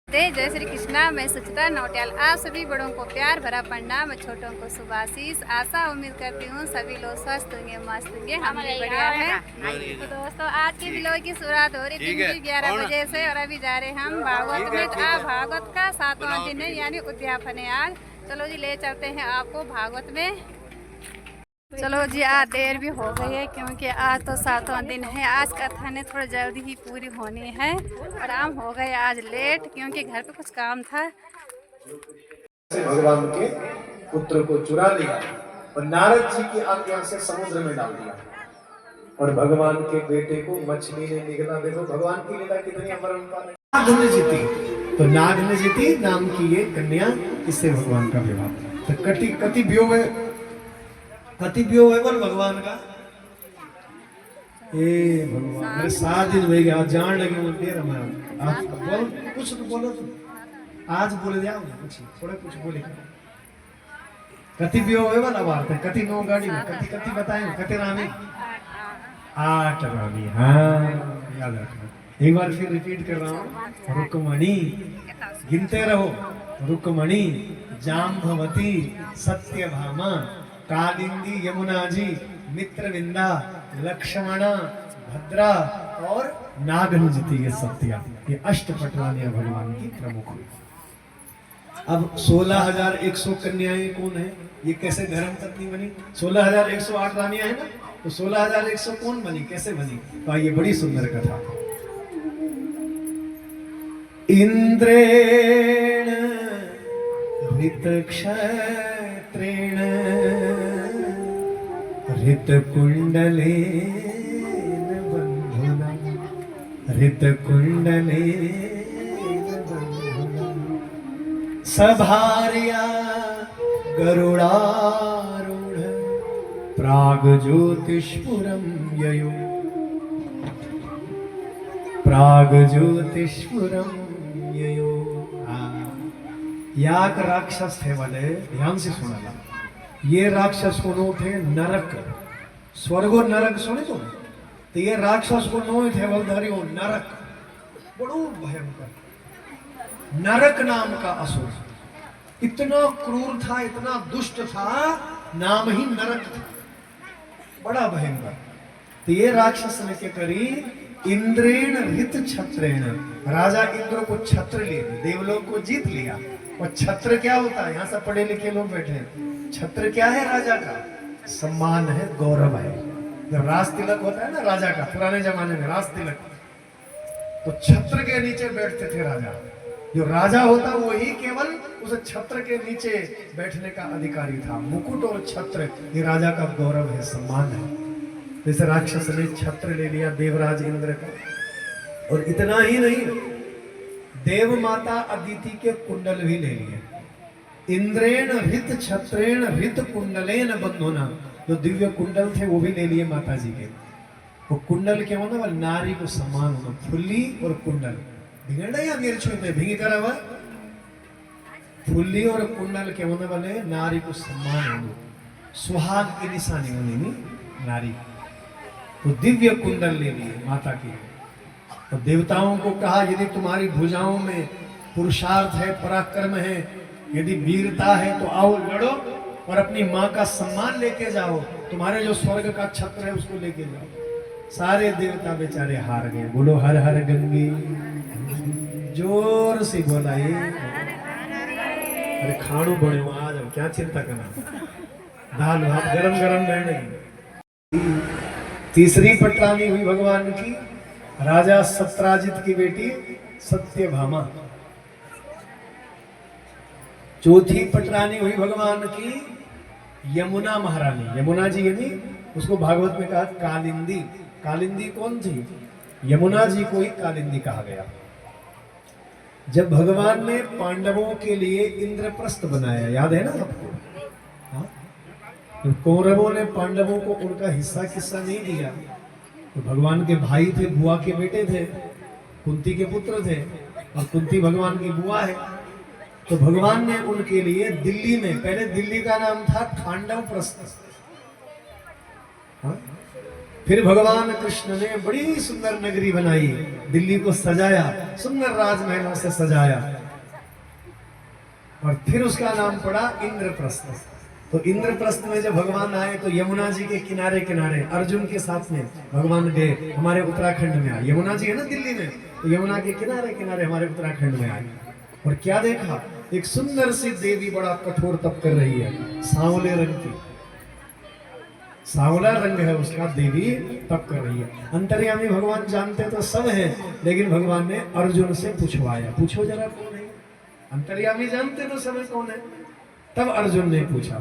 जय श्री कृष्णा। मैं सुचिता नौटियाल आप सभी बड़ों को प्यार भरा प्रणाम, छोटों को शुभाशीष। आशा उम्मीद करती हूँ सभी लोग स्वस्थ होंगे, मस्त होंगे, हम भी बढ़िया हैं। तो दोस्तों आज की व्लॉग की शुरुआत हो रही थी 11 बजे से और अभी जा रहे हम भागवत में। तो आज भागवत का 7वां दिन है यानी उद्यापन है आज। चलो जी ले चलते हैं आपको भागवत में। चलो जी आज देर भी हो गई है क्योंकि आज तो 7वां दिन है। आज कथा ने थोड़ा जल्दी ही पूरी होनी है और हम हो गए आज लेट क्योंकि घर पे कुछ काम था। भगवान के पुत्र को चुरा लिया और नारद जी की आज्ञा से समुद्र में डाल दिया और भगवान के बेटे को मछली ने निगला। देखो भगवान की लीला कितनी अपरंपार है। नाग ने जीती, तो नाग ने जीती नाम की ये कन्या, इससे भगवान का विवाह। तो कति वियोग है बोल भगवान का। ए भगवान मेरे 7 दिन हो गया जान लगे बोलते रहा। आज बोल कुछ तो बोलो तुम, आज बोले जाओ कुछ थोड़ा कुछ बोले। कति वियोग है वाला बात है। कति नो गाड़ी में कति बताए कति रानी 8 रानी। हाँ याद रखना। एक बार फिर रिपीट कर रहा हूँ। रुक्मणी गिनते रहो। रुक्मणी, जाम्बवती, सत्यभामा, कालिंदी, यमुना जी, मित्रविंदा, लक्ष्मणा, भद्रा और नागनजती ये सत्या, ये अष्टपटरानियां भगवान की प्रमुख हुई। अब 16,100 कन्याएं कौन है? ये कैसे धर्म पत्नी बनी? 16,108 रानियां है ना, तो 16,100 कौन बनी, कैसे बनी? तो ये बड़ी सुंदर कथा। इंद्रेण ऋतक्षत्रेण ऋतकुंडलेन बंधुना ऋतकुंडलेन बंधुना सभार्या गरुडारूढ़ प्राग्ज्योतिष्पुरं ययो प्राग्ज्योतिष्पुरं ययो। याक राक्षस थे वाले, ध्यान से सुनना। ये राक्षस को नो थे नरक, स्वर्ग और नरक सुने तो ये राक्षस को नो थे वलधारी नरक, बड़ो भयंकर नरक नाम का असुर। इतना क्रूर था, इतना दुष्ट था, नाम ही नरक था, बड़ा भयंकर। तो ये राक्षस ने क्या करी? इंद्रेण ऋत छत्रेण, राजा इंद्र को छत्र ले, देवलोक को जीत लिया। और छत्र क्या होता है? यहाँ सब पढ़े लिखे लोग बैठे हैं। छत्र क्या है? राजा का सम्मान है, गौरव है। जब राज तिलक होता है ना राजा का, पुराने जमाने में राज तिलक, तो छत्र के नीचे बैठते थे राजा। जो राजा होता वही केवल उस छत्र के नीचे बैठने का अधिकारी था। मुकुट और छत्र ये राजा का गौरव है, सम्मान है। जैसे राक्षस ने छत्र ले लिया देवराज इंद्र का। और इतना ही नहीं, देव माता अदिति के कुंडल भी ले लिए। इंद्रेण ऋत छत्रेण ऋत कुंडलेन बंधुना, जो दिव्य कुंडल थे वो भी ले लिए माता जी के। वो कुंडल क्या होना? वो नारी को सम्मान होना, फुल्ली और कुंडल भिंगड़ा या मेरे छोटे भिंग करा हुआ। फुल्ली और कुंडल क्या होने वाले? नारी को सम्मान होना, सुहाग की निशानी होनी नारी। तो दिव्य कुंडल ले लिए माता की। तो देवताओं को कहा यदि तुम्हारी भुजाओं में पुरुषार्थ है, पराक्रम है, यदि वीरता है तो आओ लड़ो और अपनी माँ का सम्मान लेके जाओ। तुम्हारे जो स्वर्ग का छत्र है उसको लेके जाओ। सारे देवता बेचारे हार गए। बोलो हर हर गंगे, जोर से बोला ये। अरे खाणू बड़े आ जाओ, क्या चिंता करना, दाल भात गरम गरम रहने। तीसरी पटरानी हुई भगवान की राजा सत्राजित की बेटी सत्यभामा। चौथी पटरानी हुई भगवान की यमुना महारानी। यमुना जी यानी उसको भागवत में कहा कालिंदी। कालिंदी कौन थी? यमुना जी को ही कालिंदी कहा गया। जब भगवान ने पांडवों के लिए इंद्रप्रस्थ बनाया, याद है ना आपको? तो कौरवों ने पांडवों को उनका हिस्सा किस्सा नहीं दिया। तो भगवान के भाई थे, बुआ के बेटे थे, कुंती के पुत्र थे और कुंती भगवान की बुआ है। तो भगवान ने उनके लिए दिल्ली में, पहले दिल्ली का नाम था खांडव प्रस्थ, फिर भगवान कृष्ण ने बड़ी सुंदर नगरी बनाई, दिल्ली को सजाया, सुंदर राजमहलों से सजाया, और फिर उसका नाम पड़ा इंद्रप्रस्थ। तो इंद्रप्रस्थ में जब भगवान आए तो यमुना जी के किनारे किनारे अर्जुन के साथ में भगवान गए, हमारे उत्तराखंड में आए। यमुना जी है ना दिल्ली में, तो यमुना के किनारे किनारे हमारे उत्तराखंड में आए। और क्या देखा, एक सुंदर सी देवी बड़ा कठोर तप कर रही है, सांवले रंग की, सांवला रंग है उसका, देवी तप कर रही है। अंतर्यामी भगवान जानते तो सब हैं, लेकिन भगवान ने अर्जुन से पूछवाया, पूछो जरा कौन है। अंतर्यामी जानते तो सब कौन है। तब अर्जुन ने पूछा,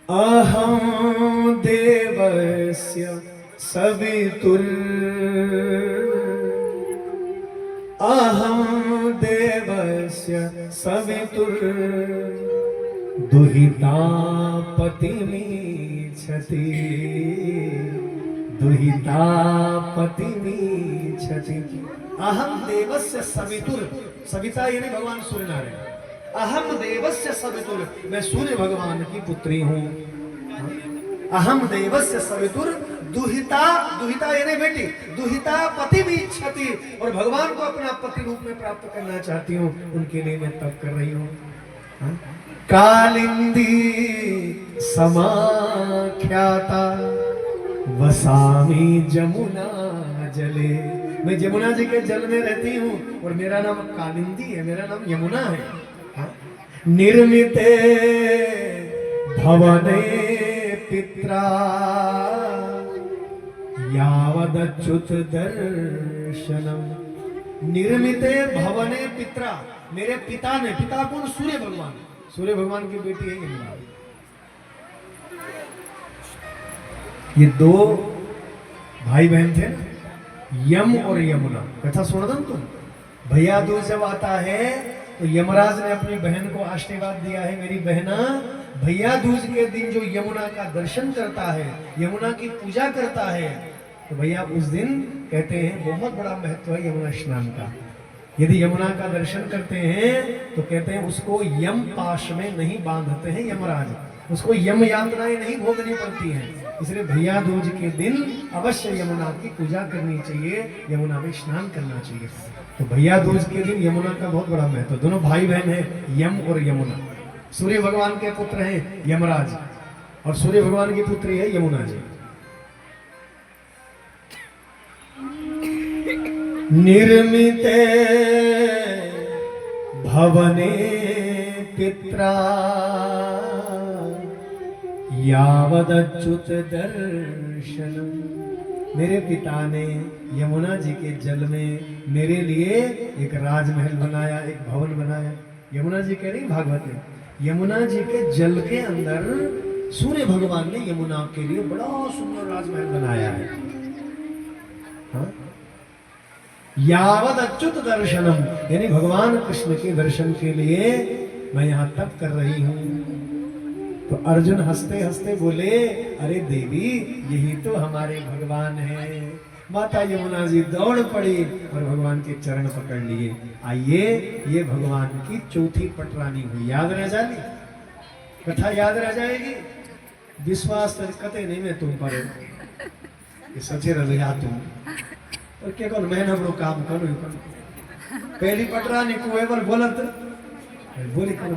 अहम देवस्य सवितुर, अहम देवस्य सवितुर, दुहिता पतिमीच्छति, दुहिता पतिमीच्छति। अहम देवस्य सवितुर, सविता यानी भगवान सूर्य नारायण। अहम देवस्य सवितुर, मैं सूर्य भगवान की पुत्री हूं। अहम देवस्य सवितुर, दुहिता, दुहिता यानी बेटी, दुहिता पतिमीच्छति, और भगवान को अपना पति रूप में प्राप्त करना चाहती हूँ, उनके लिए मैं तप कर रही हूँ। कालिंदी समाख्याता वसामी जमुना जले, मैं जमुना जी के जल में रहती हूँ और मेरा नाम कालिंदी है, मेरा नाम यमुना है। निर्मिते भवने पित्रा यावदच्युत दर्शनम, निर्मिते भवने पित्रा, मेरे पिता ने, पिता कौन, सूर्य भगवान, सूर्य भगवान की बेटी है यमुना। ये दो भाई बहन थे ना, यम और यमुना, कथा सुना था तुम। भैया दूज जब आता है तो यमराज ने अपनी बहन को आशीर्वाद दिया है, मेरी बहना, भैया दूज के दिन जो यमुना का दर्शन करता है, यमुना की पूजा करता है, तो भैया उस दिन कहते हैं बहुत बड़ा महत्व है यमुना स्नान का। यदि यमुना का दर्शन करते हैं तो कहते हैं उसको यम पाश में नहीं बांधते हैं यमराज, उसको यम यातनाएं नहीं भोगनी पड़ती हैं। इसलिए भैया दूज के दिन अवश्य यमुना की पूजा करनी चाहिए, यमुना में स्नान करना चाहिए। तो भैया दूज के दिन यमुना का बहुत बड़ा महत्व। दोनों भाई बहन हैं, यम और यमुना। सूर्य भगवान के पुत्र हैं यमराज, और सूर्य भगवान की पुत्री है यमुना जी। निर्मिते भवने पित्रा यावदच्युत दर्शनम, मेरे पिता ने यमुना जी के जल में मेरे लिए एक राजमहल बनाया, एक भवन बनाया। यमुना जी कह रही भागवत में, यमुना जी के जल के अंदर सूर्य भगवान ने यमुना के लिए बड़ा सुंदर राजमहल बनाया है। हाँ? यावद अच्युत दर्शनम, यानी भगवान कृष्ण के दर्शन के लिए मैं यहाँ तप कर रही हूँ। तो अर्जुन हंसते हंसते बोले, अरे देवी, यही तो हमारे भगवान हैं। माता यमुना जी दौड़ पड़ी और भगवान के चरण पकड़ लिए। आइए, ये भगवान की चौथी पटरानी हुई। याद रह जाएगी कथा, याद रह जाएगी। विश्वास कते नहीं मैं तुम पर सचे रहा तुम और क्या कौन मैं अपनो काम करूँ। पहली पटरानी कुएं पर बोलत बोली करो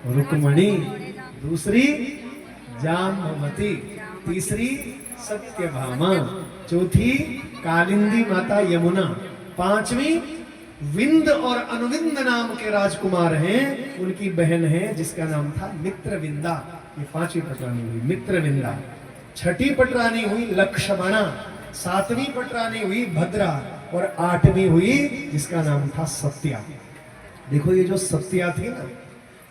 रुक्मणी, दूसरी जाम्बवती, तीसरी सत्यभामा, चौथी कालिंदी माता यमुना, पांचवी विंद और अनुविंद नाम के राजकुमार हैं, उनकी बहन है जिसका नाम था मित्रविंदा। ये पांचवी पटरानी हुई मित्रविंदा। छठी पटरानी हुई लक्ष्मणा, सातवीं पटरानी हुई भद्रा और आठवीं हुई जिसका नाम था सत्या। देखो ये जो सत्या थी ना,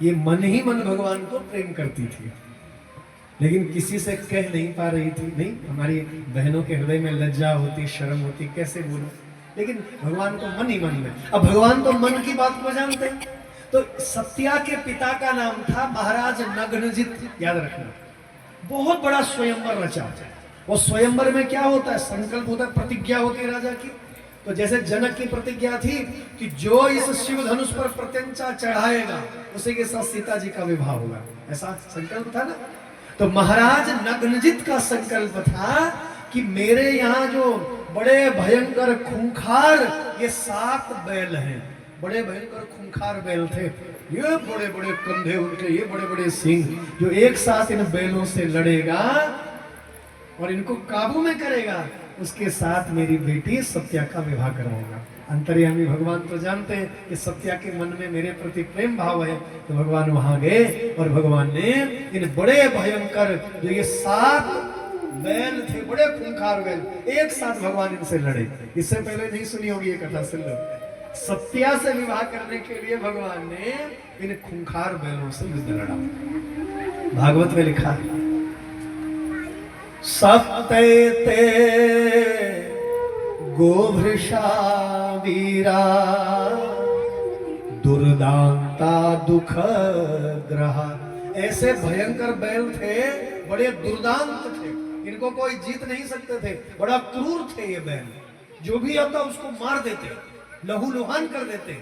ये मन ही मन भगवान को प्रेम करती थी, लेकिन किसी से कह नहीं पा रही थी। नहीं, हमारी बहनों के हृदय में लज्जा होती, शर्म होती, कैसे बोलो, लेकिन भगवान को मन ही मन में। अब भगवान तो मन की बात को जानते हैं। तो सत्या के पिता का नाम था महाराज नग्नजित, याद रखना। बहुत बड़ा स्वयंवर रचा। और स्वयंवर में क्या होता है, संकल्प होता है, प्रतिज्ञा होती है राजा की। तो जैसे जनक की प्रतिज्ञा थी कि जो इस शिव धनुष पर प्रत्यंचा चढ़ाएगा उसी के साथ सीता जी का विवाह होगा, ऐसा संकल्प था ना। तो महाराज नग्नजित का संकल्प था कि मेरे यहाँ जो बड़े भयंकर खूंखार ये 7 बैल हैं, बड़े भयंकर खूंखार बैल थे, ये बड़े बड़े कंधे उनके, ये बड़े बड़े सिंह, जो एक साथ इन बैलों से लड़ेगा और इनको काबू में करेगा, उसके साथ मेरी बेटी सत्या का विवाह करवाऊंगा। अंतर्यामी भगवान तो जानते हैं कि सत्या के मन में मेरे प्रति प्रेम भाव है, तो भगवान वहां गए और भगवान ने इन बड़े भयंकर जो ये 7 बैल थे, बड़े खूंखार बैल, एक साथ भगवान इनसे लड़े। इससे पहले नहीं सुनी होगी ये कथा, सुन लो। सत्या से विवाह करने के लिए भगवान ने इन खूंखार बैलों से युद्ध लड़ा। भागवत में लिखा है, सत्ते ते गोभृषा वीरा दुर्दांता दुख ग्रहा। ऐसे भयंकर बैल थे, बड़े दुर्दांत थे, इनको कोई जीत नहीं सकते थे, बड़ा क्रूर थे ये बैल, जो भी आता उसको मार देते, लहू लुहान कर देते।